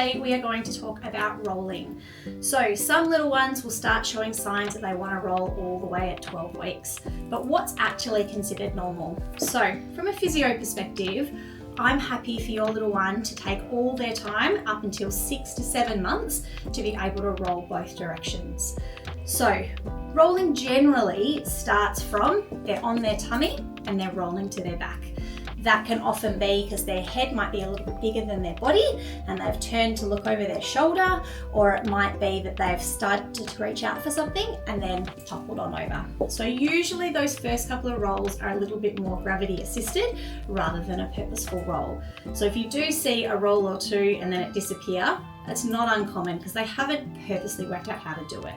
today we are going to talk about rolling. So some little ones will start showing signs that they want to roll all the way at 12 weeks. But what's actually considered normal? So from a physio perspective, I'm happy for your little one to take all their time up until 6 to 7 months to be able to roll both directions. So rolling generally starts from they're on their tummy and they're rolling to their back. That can often be because their head might be a little bit bigger than their body and they've turned to look over their shoulder, or it might be that they've started to reach out for something and then toppled on over. So usually those first couple of rolls are a little bit more gravity assisted rather than a purposeful roll. So if you do see a roll or two and then it disappear, it's not uncommon because they haven't purposely worked out how to do it.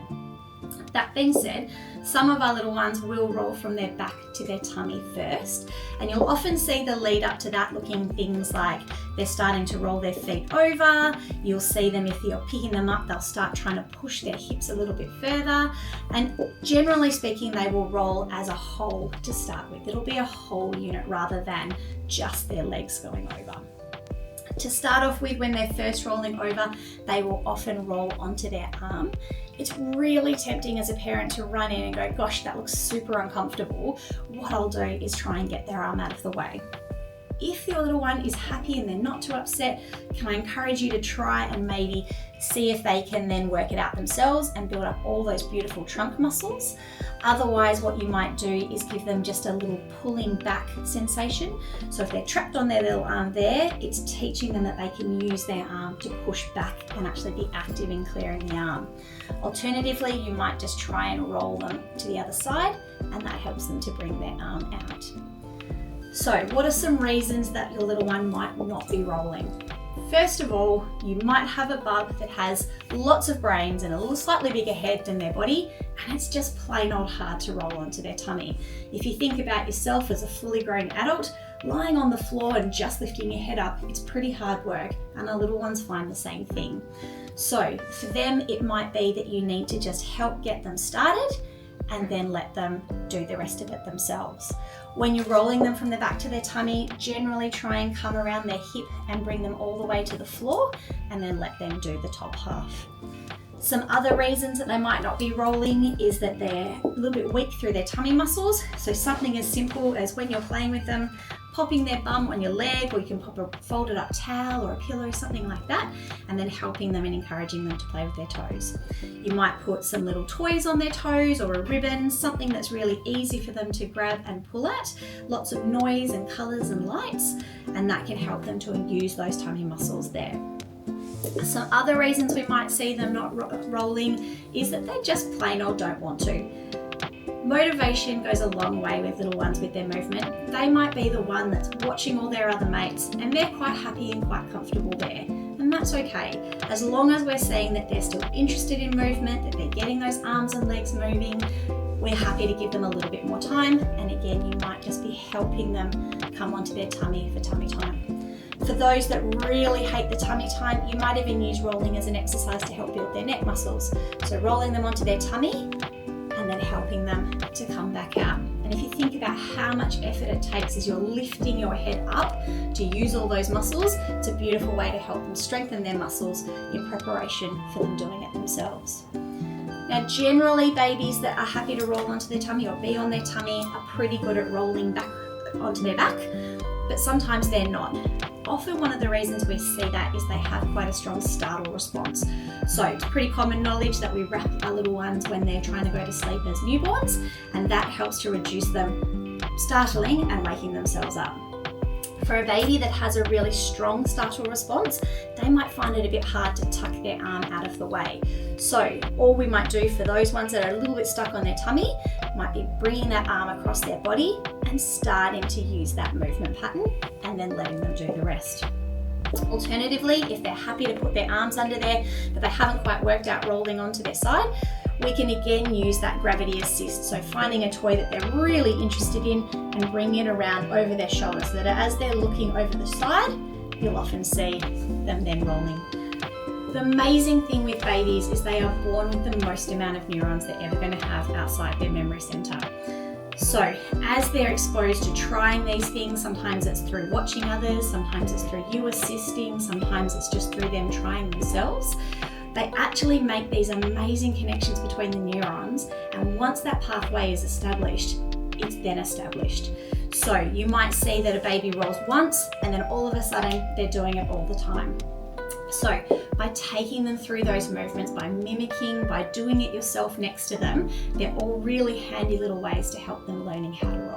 That being said, some of our little ones will roll from their back to their tummy first, and you'll often see the lead up to that looking things like they're starting to roll their feet over. You'll see them, if you're picking them up, they'll start trying to push their hips a little bit further, and generally speaking they will roll as a whole to start with. It'll be a whole unit rather than just their legs going over. To start off with, when they're first rolling over, they will often roll onto their arm. It's really tempting as a parent to run in and go, gosh, that looks super uncomfortable. What I'll do is try and get their arm out of the way. If your little one is happy and they're not too upset, can I encourage you to try and maybe see if they can then work it out themselves and build up all those beautiful trunk muscles. Otherwise, what you might do is give them just a little pulling back sensation. So if they're trapped on their little arm there, it's teaching them that they can use their arm to push back and actually be active in clearing the arm. Alternatively, you might just try and roll them to the other side, and that helps them to bring their arm out. So what are some reasons that your little one might not be rolling? First of all, you might have a bug that has lots of brains and a little slightly bigger head than their body, and it's just plain old hard to roll onto their tummy. If you think about yourself as a fully grown adult, lying on the floor and just lifting your head up, it's pretty hard work, and our little ones find the same thing. So for them, it might be that you need to just help get them started and then let them do the rest of it themselves. When you're rolling them from the back to their tummy, generally try and come around their hip and bring them all the way to the floor, and then let them do the top half. Some other reasons that they might not be rolling is that they're a little bit weak through their tummy muscles. So something as simple as when you're playing with them, popping their bum on your leg, or you can pop a folded up towel or a pillow, something like that, and then helping them and encouraging them to play with their toes. You might put some little toys on their toes or a ribbon, something that's really easy for them to grab and pull at, lots of noise and colours and lights, and that can help them to use those tummy muscles there. Some other reasons we might see them not rolling is that they just plain old don't want to. Motivation goes a long way with little ones with their movement. They might be the one that's watching all their other mates and they're quite happy and quite comfortable there. And that's okay. As long as we're seeing that they're still interested in movement, that they're getting those arms and legs moving, we're happy to give them a little bit more time. And again, you might just be helping them come onto their tummy for tummy time. For those that really hate the tummy time, you might even use rolling as an exercise to help build their neck muscles. So rolling them onto their tummy and then helping them to come back out. And if you think about how much effort it takes as you're lifting your head up to use all those muscles, it's a beautiful way to help them strengthen their muscles in preparation for them doing it themselves. Now, generally babies that are happy to roll onto their tummy or be on their tummy are pretty good at rolling back onto their back, but sometimes they're not. Often one of the reasons we see that is they have quite a strong startle response. So it's pretty common knowledge that we wrap our little ones when they're trying to go to sleep as newborns, and that helps to reduce them startling and waking themselves up. For a baby that has a really strong startle response, they might find it a bit hard to tuck their arm out of the way. So all we might do for those ones that are a little bit stuck on their tummy might be bringing that arm across their body and starting to use that movement pattern and then letting them do the rest. Alternatively, if they're happy to put their arms under there but they haven't quite worked out rolling onto their side, we can again use that gravity assist. So finding a toy that they're really interested in and bringing it around over their shoulders so that as they're looking over the side, you'll often see them then rolling. The amazing thing with babies is they are born with the most amount of neurons they're ever going to have outside their memory center. So as they're exposed to trying these things, sometimes it's through watching others, sometimes it's through you assisting, sometimes it's just through them trying themselves, they actually make these amazing connections between the neurons, and once that pathway is established, it's then established. So you might see that a baby rolls once and then all of a sudden they're doing it all the time. So by taking them through those movements, by mimicking, by doing it yourself next to them, they're all really handy little ways to help them learning how to roll.